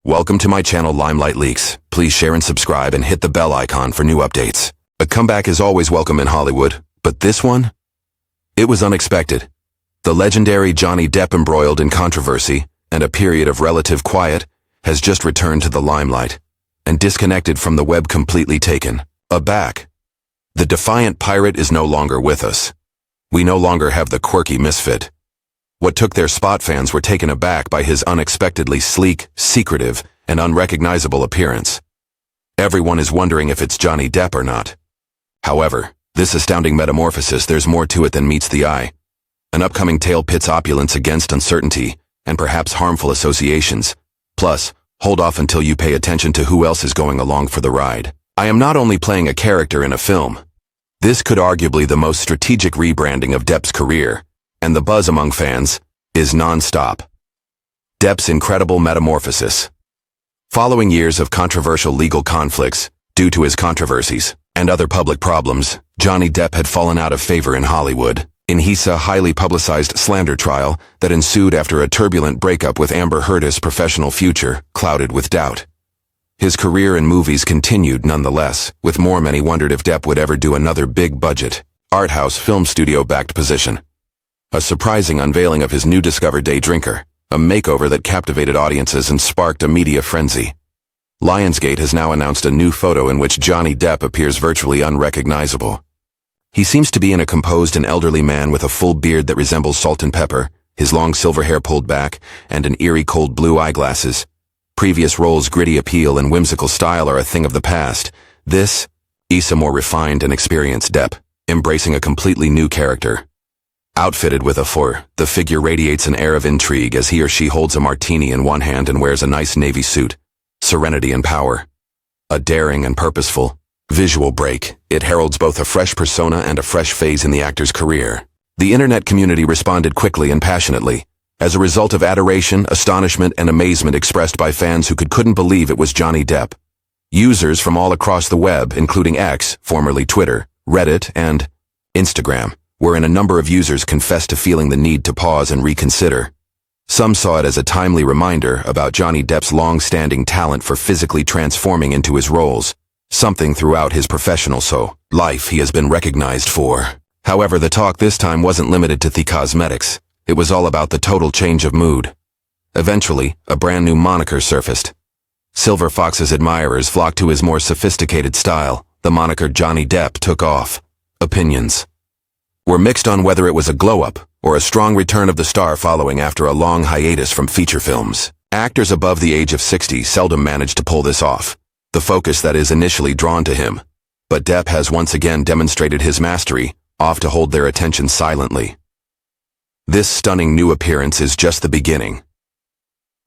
Welcome to my channel Limelight Leaks. Please share and subscribe and hit the bell icon for new updates. A comeback is always welcome in Hollywood, but this one? It was unexpected. The legendary Johnny Depp, embroiled in controversy and a period of relative quiet, has just returned to the limelight and disconnected from the web, completely taken aback. The defiant pirate is no longer with us. We no longer have the quirky misfit. What took their spot fans were taken aback by his unexpectedly sleek, secretive, and unrecognizable appearance. Everyone is wondering if it's Johnny Depp or not. However, this astounding metamorphosis, there's more to it than meets the eye. An upcoming tale pits opulence against uncertainty, and perhaps harmful associations. Plus, hold off until you pay attention to who else is going along for the ride. I am not only playing a character in a film. This could arguably the most strategic rebranding of Depp's career, and the buzz among fans is non-stop. Depp's incredible metamorphosis. Following years of controversial legal conflicts, due to his controversies and other public problems, Johnny Depp had fallen out of favor in Hollywood. In his highly publicized slander trial that ensued after a turbulent breakup with Amber Heard's professional future clouded with doubt. His career in movies continued nonetheless, with many wondered if Depp would ever do another big-budget, art house film studio-backed position. A surprising unveiling of his new discovered day drinker, a makeover that captivated audiences and sparked a media frenzy. Lionsgate has now announced a new photo in which Johnny Depp appears virtually unrecognizable. He seems to be a composed and elderly man with a full beard that resembles salt and pepper, his long silver hair pulled back, and an eerie cold blue eyeglasses. Previous roles' gritty appeal and whimsical style are a thing of the past. This is a more refined and experienced Depp, embracing a completely new character. Outfitted with a fur, the figure radiates an air of intrigue as he or she holds a martini in one hand and wears a nice navy suit. Serenity and power. A daring and purposeful visual break. It heralds both a fresh persona and a fresh phase in the actor's career. The internet community responded quickly and passionately, as a result of adoration, astonishment, and amazement expressed by fans who couldn't believe it was Johnny Depp. Users from all across the web, including X, formerly Twitter, Reddit, and Instagram, wherein a number of users confessed to feeling the need to pause and reconsider. Some saw it as a timely reminder about Johnny Depp's long-standing talent for physically transforming into his roles, something throughout his professional life he has been recognized for. However, the talk this time wasn't limited to the cosmetics. It was all about the total change of mood. Eventually, a brand new moniker surfaced. Silver Fox's admirers flocked to his more sophisticated style. The moniker Johnny Depp took off. Opinions were mixed on whether it was a glow-up or a strong return of the star following after a long hiatus from feature films. Actors above the age of 60 seldom manage to pull this off, the focus that is initially drawn to him. But Depp has once again demonstrated his mastery, off to hold their attention silently. This stunning new appearance is just the beginning.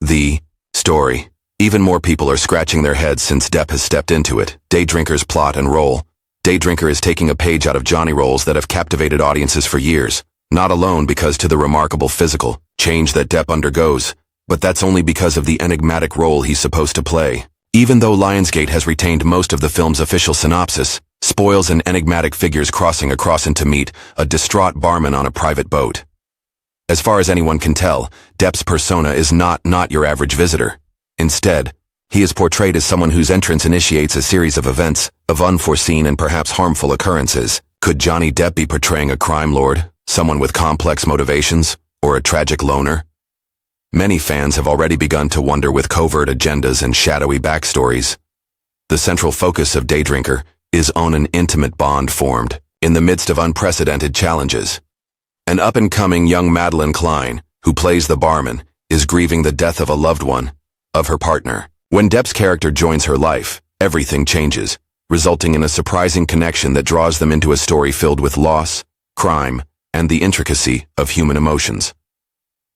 The story. Even more people are scratching their heads since Depp has stepped into it. Daydrinker's plot and role. Daydrinker is taking a page out of Johnny roles that have captivated audiences for years, not alone because to the remarkable physical change that Depp undergoes, but that's only because of the enigmatic role he's supposed to play. Even though Lionsgate has retained most of the film's official synopsis, spoils and enigmatic figures crossing across into meet a distraught barman on a private boat. As far as anyone can tell, Depp's persona is not your average visitor. Instead, he is portrayed as someone whose entrance initiates a series of events, of unforeseen and perhaps harmful occurrences. Could Johnny Depp be portraying a crime lord, someone with complex motivations, or a tragic loner? Many fans have already begun to wonder with covert agendas and shadowy backstories. The central focus of Daydrinker is on an intimate bond formed in the midst of unprecedented challenges. An up-and-coming young Madeline Klein, who plays the barman, is grieving the death of a loved one, of her partner. When Depp's character joins her life, everything changes, resulting in a surprising connection that draws them into a story filled with loss, crime, and the intricacy of human emotions.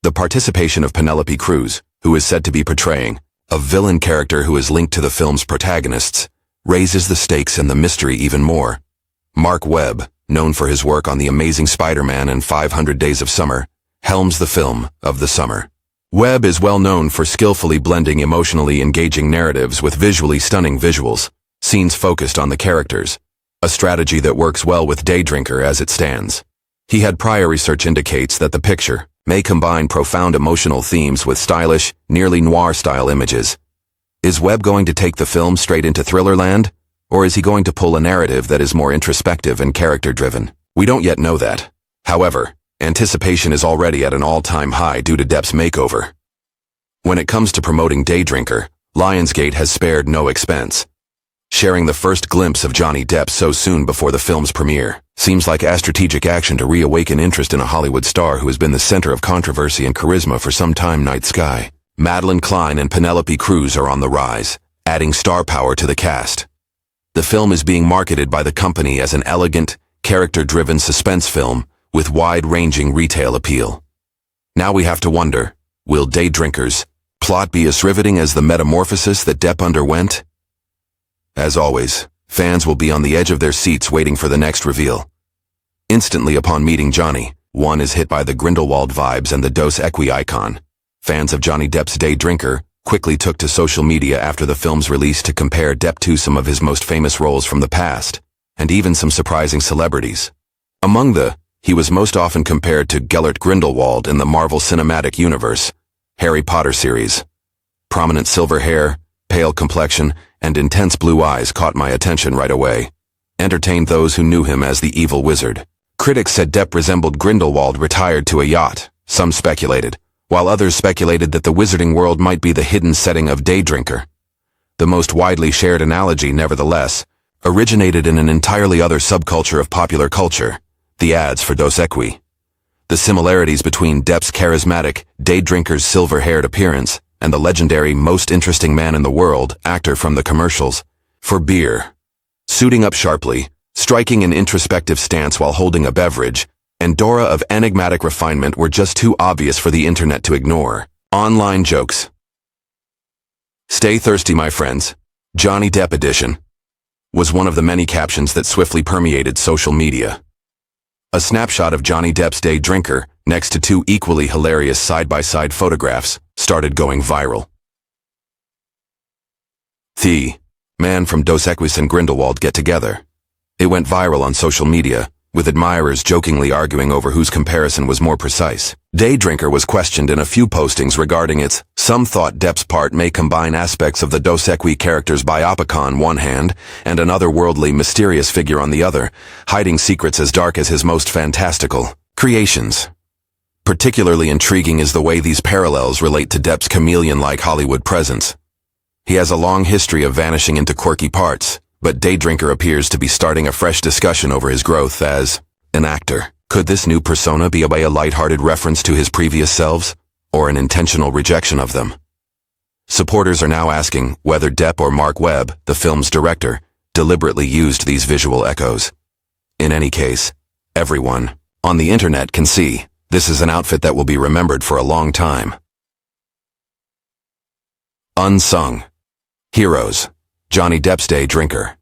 The participation of Penelope Cruz, who is said to be portraying a villain character who is linked to the film's protagonists, raises the stakes and the mystery even more. Mark Webb, known for his work on The Amazing Spider-Man and 500 Days of Summer, helms the film of the summer. Webb is well known for skillfully blending emotionally engaging narratives with visually stunning visuals, scenes focused on the characters, a strategy that works well with Daydrinker as it stands. He had prior research indicates that the picture may combine profound emotional themes with stylish, nearly noir-style images, Is Webb going to take the film straight into thriller land? Or is he going to pull a narrative that is more introspective and character-driven? We don't yet know that. However, anticipation is already at an all-time high due to Depp's makeover. When it comes to promoting Daydrinker, Lionsgate has spared no expense. Sharing the first glimpse of Johnny Depp so soon before the film's premiere seems like a strategic action to reawaken interest in a Hollywood star who has been the center of controversy and charisma for some time. Night Sky, Madeline Klein and Penelope Cruz are on the rise, adding star power to the cast. The film is being marketed by the company as an elegant, character-driven suspense film with wide-ranging retail appeal. Now we have to wonder, will Daydrinker's plot be as riveting as the metamorphosis that Depp underwent? As always, fans will be on the edge of their seats waiting for the next reveal. Instantly upon meeting Johnny, one is hit by the Grindelwald vibes and the Dos Equis icon. Fans of Johnny Depp's Daydrinker quickly took to social media after the film's release to compare Depp to some of his most famous roles from the past, and even some surprising celebrities. He was most often compared to Gellert Grindelwald in the Marvel Cinematic Universe, Harry Potter series. Prominent silver hair, pale complexion, and intense blue eyes caught my attention right away. Entertained those who knew him as the evil wizard. Critics said Depp resembled Grindelwald retired to a yacht, some speculated, while others speculated that the wizarding world might be the hidden setting of Daydrinker. The most widely shared analogy, nevertheless, originated in an entirely other subculture of popular culture, the ads for Dos Equis. The similarities between Depp's charismatic, Daydrinker's silver-haired appearance and the legendary most interesting man in the world actor from the commercials for beer. Suiting up sharply, striking an introspective stance while holding a beverage, and Dora of enigmatic refinement were just too obvious for the internet to ignore. Online jokes. Stay thirsty, my friends. Johnny Depp edition was one of the many captions that swiftly permeated social media. A snapshot of Johnny Depp's Daydrinker, next to two equally hilarious side-by-side photographs, started going viral. The man from Dos Equis and Grindelwald get together. It went viral on social media, with admirers jokingly arguing over whose comparison was more precise. Daydrinker was questioned in a few postings regarding its. Some thought Depp's part may combine aspects of the Dos Equis character's biopic on one hand, and an otherworldly, mysterious figure on the other, hiding secrets as dark as his most fantastical creations. Particularly intriguing is the way these parallels relate to Depp's chameleon-like Hollywood presence. He has a long history of vanishing into quirky parts, but Daydrinker appears to be starting a fresh discussion over his growth as an actor. Could this new persona be a lighthearted reference to his previous selves, or an intentional rejection of them? Supporters are now asking whether Depp or Mark Webb, the film's director, deliberately used these visual echoes. In any case, everyone on the internet can see this is an outfit that will be remembered for a long time. Unsung heroes. Johnny Depp's Daydrinker.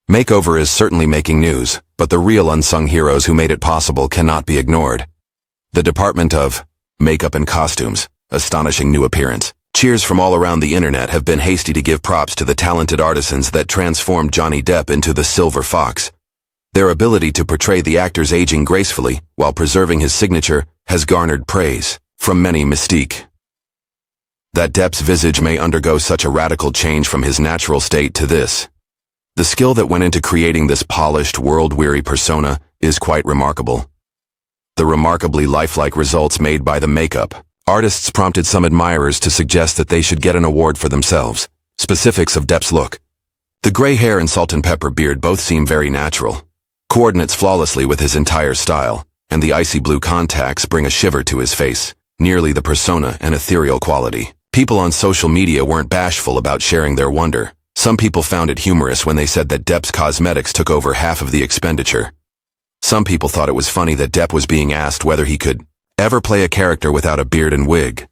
Makeover is certainly making news, but the real unsung heroes who made it possible cannot be ignored. The Department of Makeup and Costumes, astonishing new appearance. Cheers from all around the internet have been hasty to give props to the talented artisans that transformed Johnny Depp into the Silver Fox. Their ability to portray the actor's aging gracefully while preserving his signature has garnered praise from many. Mystique. That Depp's visage may undergo such a radical change from his natural state to this. The skill that went into creating this polished, world-weary persona is quite remarkable. The remarkably lifelike results made by the makeup artists prompted some admirers to suggest that they should get an award for themselves. Specifics of Depp's look. The gray hair and salt and pepper beard both seem very natural. Coordinates flawlessly with his entire style, and the icy blue contacts bring a shiver to his face, nearly the persona and ethereal quality. People on social media weren't bashful about sharing their wonder. Some people found it humorous when they said that Depp's cosmetics took over half of the expenditure. Some people thought it was funny that Depp was being asked whether he could ever play a character without a beard and wig.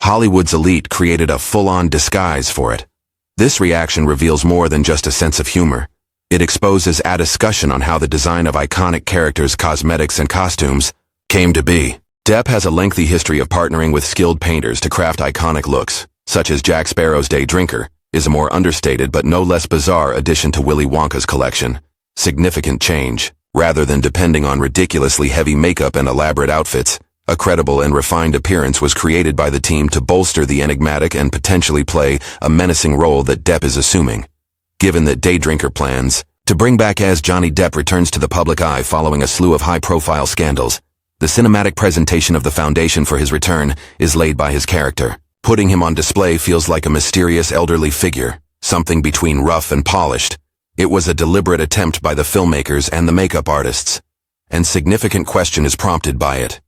Hollywood's elite created a full-on disguise for it. This reaction reveals more than just a sense of humor. It exposes a discussion on how the design of iconic characters' cosmetics and costumes came to be. Depp has a lengthy history of partnering with skilled painters to craft iconic looks, such as Jack Sparrow's Daydrinker is a more understated but no less bizarre addition to Willy Wonka's collection. Significant change. Rather than depending on ridiculously heavy makeup and elaborate outfits, A credible and refined appearance was created by the team to bolster the enigmatic and potentially play a menacing role that Depp is assuming. Given that Daydrinker plans to bring back as Johnny Depp returns to the public eye following a slew of high-profile scandals, the cinematic presentation of the foundation for his return is laid by his character. Putting him on display feels like a mysterious elderly figure, something between rough and polished. It was a deliberate attempt by the filmmakers and the makeup artists, and significant question is prompted by it.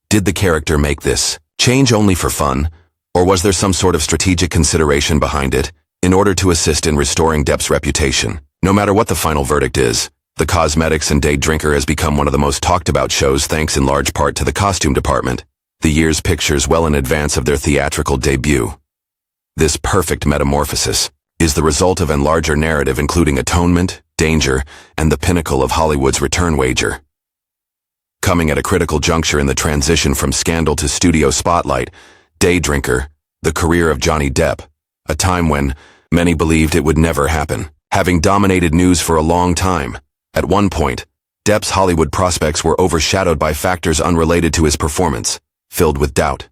Did the character make this change only for fun, or was there some sort of strategic consideration behind it in order to assist in restoring Depp's reputation? No matter what the final verdict is, the cosmetics in Daydrinker has become one of the most talked about shows thanks in large part to the costume department, the year's pictures well in advance of their theatrical debut. This perfect metamorphosis is the result of a larger narrative including atonement, danger, and the pinnacle of Hollywood's return wager. Coming at a critical juncture in the transition from scandal to studio spotlight, Daydrinker, the career of Johnny Depp, a time when many believed it would never happen. Having dominated news for a long time, at one point, Depp's Hollywood prospects were overshadowed by factors unrelated to his performance, filled with doubt.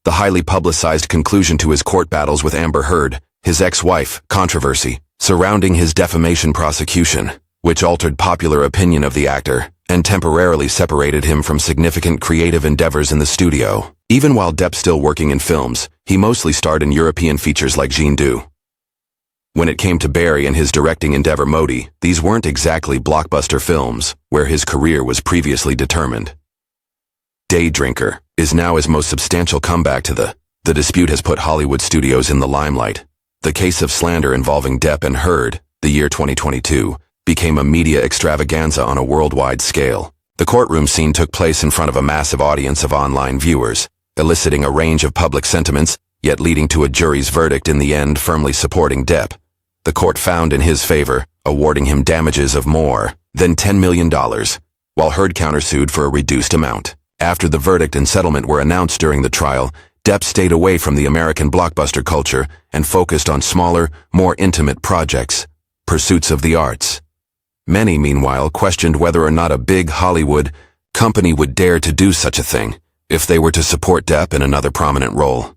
The highly publicized conclusion to his court battles with Amber Heard, his ex-wife, controversy surrounding his defamation prosecution, which altered popular opinion of the actor and temporarily separated him from significant creative endeavors in the studio. Even while Depp still working in films, he mostly starred in European features like Jean Du. When it came to Barry and his directing endeavor Modi, these weren't exactly blockbuster films, where his career was previously determined. Daydrinker is now his most substantial comeback to the dispute has put Hollywood studios in the limelight. The case of slander involving Depp and Heard, the year 2022, became a media extravaganza on a worldwide scale. The courtroom scene took place in front of a massive audience of online viewers, eliciting a range of public sentiments, yet leading to a jury's verdict in the end firmly supporting Depp. The court found in his favor, awarding him damages of more than $10 million, while Heard countersued for a reduced amount. After the verdict and settlement were announced during the trial, Depp stayed away from the American blockbuster culture and focused on smaller, more intimate projects, pursuits of the arts. Many, meanwhile, questioned whether or not a big Hollywood company would dare to do such a thing if they were to support Depp in another prominent role.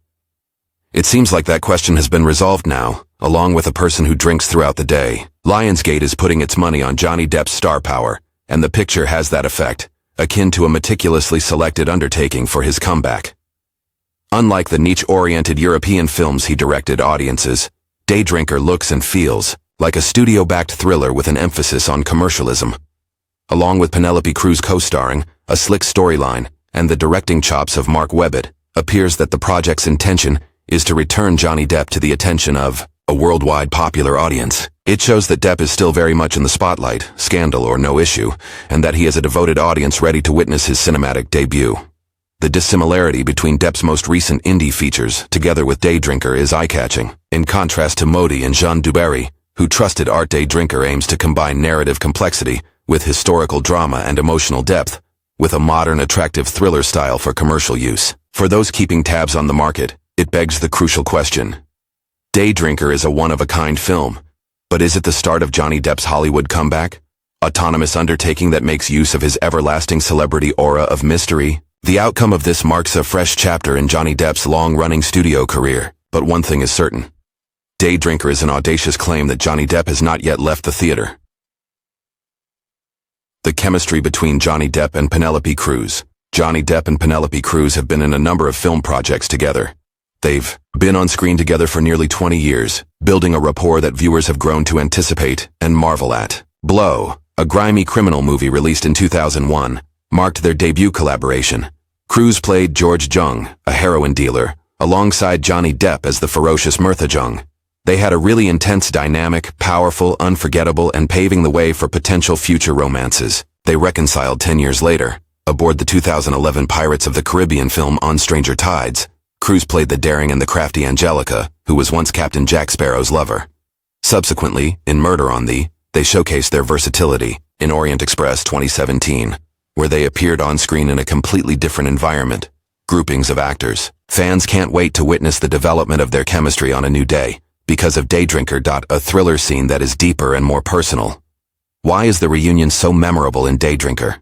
It seems like that question has been resolved now, along with a person who drinks throughout the day. Lionsgate is putting its money on Johnny Depp's star power, and the picture has that effect, akin to a meticulously selected undertaking for his comeback. Unlike the niche-oriented European films he directed audiences, Daydrinker looks and feels like a studio-backed thriller with an emphasis on commercialism. Along with Penelope Cruz co-starring, a slick storyline, and the directing chops of Mark Webber, appears that the project's intention is to return Johnny Depp to the attention of a worldwide popular audience. It shows that Depp is still very much in the spotlight, scandal or no issue, and that he has a devoted audience ready to witness his cinematic debut. The dissimilarity between Depp's most recent indie features, together with Daydrinker, is eye-catching. In contrast to Modi and Jean Du Barry, who trusted art, Daydrinker aims to combine narrative complexity with historical drama and emotional depth, with a modern, attractive thriller style for commercial use. For those keeping tabs on the market, it begs the crucial question. Daydrinker is a one-of-a-kind film, but is it the start of Johnny Depp's Hollywood comeback? Autonomous undertaking that makes use of his everlasting celebrity aura of mystery? The outcome of this marks a fresh chapter in Johnny Depp's long-running studio career, but one thing is certain. Daydrinker is an audacious claim that Johnny Depp has not yet left the theater. The chemistry between Johnny Depp and Penelope Cruz. Johnny Depp and Penelope Cruz have been in a number of film projects together. They've been on screen together for nearly 20 years, building a rapport that viewers have grown to anticipate and marvel at. Blow, a grimy criminal movie released in 2001, marked their debut collaboration. Cruz played George Jung, a heroin dealer, alongside Johnny Depp as the ferocious Mirtha Jung. They had a really intense dynamic, powerful, unforgettable, and paving the way for potential future romances. They reconciled 10 years later, aboard the 2011 Pirates of the Caribbean film On Stranger Tides. Cruz played the daring and the crafty Angelica, who was once Captain Jack Sparrow's lover. Subsequently, in Murder on Thee, they showcased their versatility in Orient Express 2017, where they appeared on screen in a completely different environment. Groupings of actors. Fans can't wait to witness the development of their chemistry on a new day, because of Daydrinker. A thriller scene that is deeper and more personal. Why is the reunion so memorable in Daydrinker?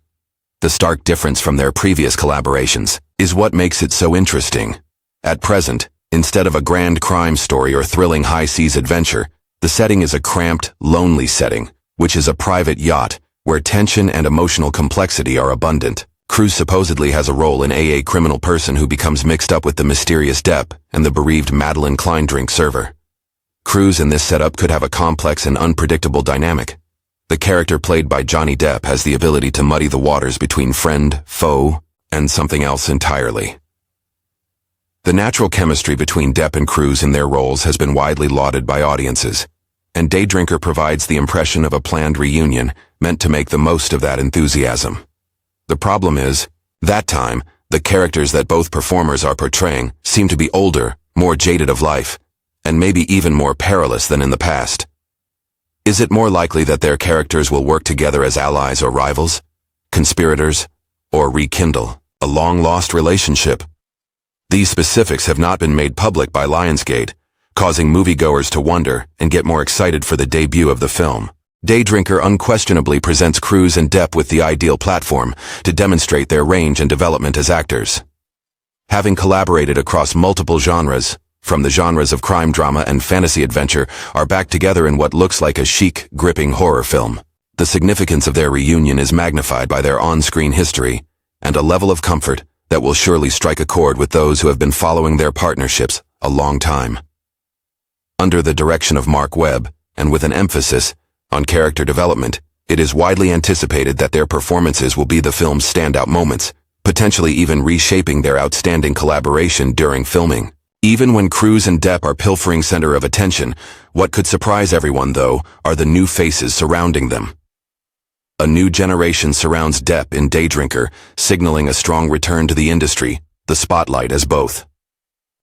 The stark difference from their previous collaborations. is what makes it so interesting. At present, instead of a grand crime story or thrilling high-seas adventure, the setting is a cramped, lonely setting, which is a private yacht, where tension and emotional complexity are abundant. Cruz supposedly has a role in a criminal person who becomes mixed up with the mysterious Depp and the bereaved Madeline Klein drink server. Cruz in this setup could have a complex and unpredictable dynamic. The character played by Johnny Depp has the ability to muddy the waters between friend, foe, and something else entirely. The natural chemistry between Depp and Cruz in their roles has been widely lauded by audiences, and Day Drinker provides the impression of a planned reunion meant to make the most of that enthusiasm. The problem is, that time, the characters that both performers are portraying seem to be older, more jaded of life, and maybe even more perilous than in the past. Is it more likely that their characters will work together as allies or rivals, conspirators, or rekindle a long-lost relationship? These specifics have not been made public by Lionsgate, causing moviegoers to wonder and get more excited for the debut of the film. Day Drinker unquestionably presents Cruz and Depp with the ideal platform to demonstrate their range and development as actors. Having collaborated across multiple genres, from the genres of crime drama and fantasy adventure, are back together in what looks like a chic, gripping horror film. The significance of their reunion is magnified by their on-screen history and a level of comfort that will surely strike a chord with those who have been following their partnerships a long time. Under the direction of Mark Webb, and with an emphasis on character development, it is widely anticipated that their performances will be the film's standout moments, potentially even reshaping their outstanding collaboration during filming. Even when Cruz and Depp are pilfering center of attention, what could surprise everyone, though, are the new faces surrounding them. A new generation surrounds Depp in Day Drinker, signaling a strong return to the industry, the spotlight as both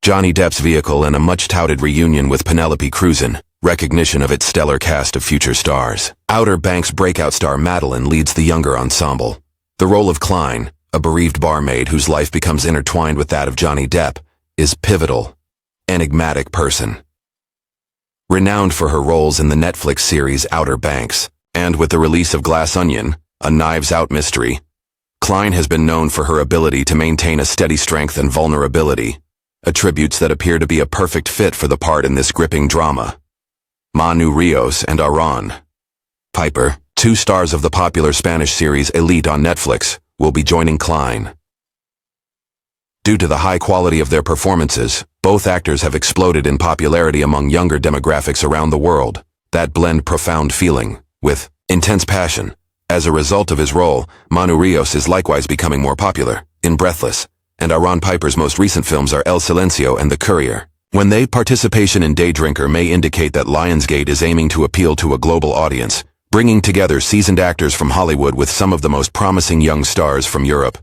Johnny Depp's vehicle and a much-touted reunion with Penelope Cruz in recognition of its stellar cast of future stars. Outer Banks breakout star Madeline leads the younger ensemble. The role of Klein, a bereaved barmaid whose life becomes intertwined with that of Johnny Depp, is pivotal, enigmatic person. Renowned for her roles in the Netflix series Outer Banks, and with the release of Glass Onion, a Knives Out mystery, Klein has been known for her ability to maintain a steady strength and vulnerability, attributes that appear to be a perfect fit for the part in this gripping drama. Manu Rios and Aaron Piper, two stars of the popular Spanish series Elite on Netflix, will be joining Klein. Due to the high quality of their performances, both actors have exploded in popularity among younger demographics around the world that blend profound feeling with intense passion. As a result of his role, Manu Rios is likewise becoming more popular in Breathless, and Aaron Piper's most recent films are El Silencio and The Courier. When they participation in Day Drinker may indicate that Lionsgate is aiming to appeal to a global audience, bringing together seasoned actors from Hollywood with some of the most promising young stars from Europe.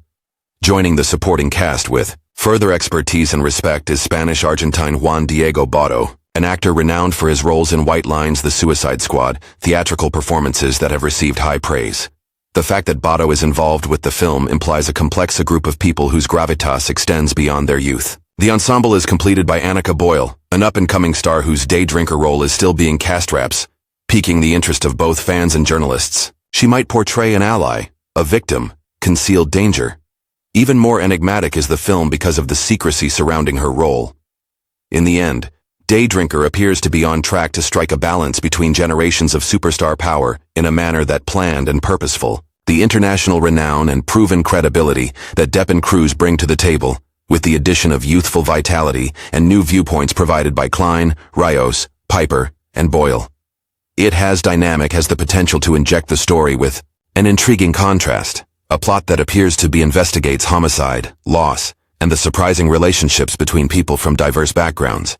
Joining the supporting cast with further expertise and respect is Spanish-Argentine Juan Diego Botto, an actor renowned for his roles in White Lines, The Suicide Squad, theatrical performances that have received high praise. The fact that Botto is involved with the film implies a complex group of people whose gravitas extends beyond their youth. The ensemble is completed by Annika Boyle, an up-and-coming star whose Day Drinker role is still being cast wraps, piquing the interest of both fans and journalists. She might portray an ally, a victim, concealed danger. Even more enigmatic is the film because of the secrecy surrounding her role. In the end, Day Drinker appears to be on track to strike a balance between generations of superstar power in a manner that planned and purposeful. The international renown and proven credibility that Depp and Cruz bring to the table, with the addition of youthful vitality and new viewpoints provided by Klein, Rios, Piper, and Boyle. It has the potential to inject the story with an intriguing contrast. A plot that appears to be investigates homicide, loss, and the surprising relationships between people from diverse backgrounds.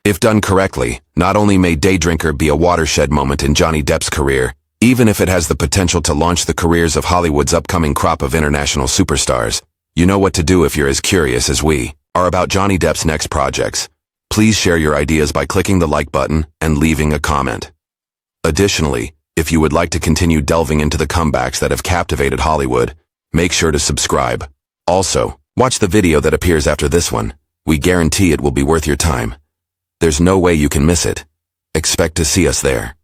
If done correctly, not only may Day Drinker be a watershed moment in Johnny Depp's career, even if it has the potential to launch the careers of Hollywood's upcoming crop of international superstars. You know what to do if you're as curious as we are about Johnny Depp's next projects. Please share your ideas by clicking the like button and leaving a comment. Additionally, if you would like to continue delving into the comebacks that have captivated Hollywood, make sure to subscribe. Also, watch the video that appears after this one. We guarantee it will be worth your time. There's no way you can miss it. Expect to see us there.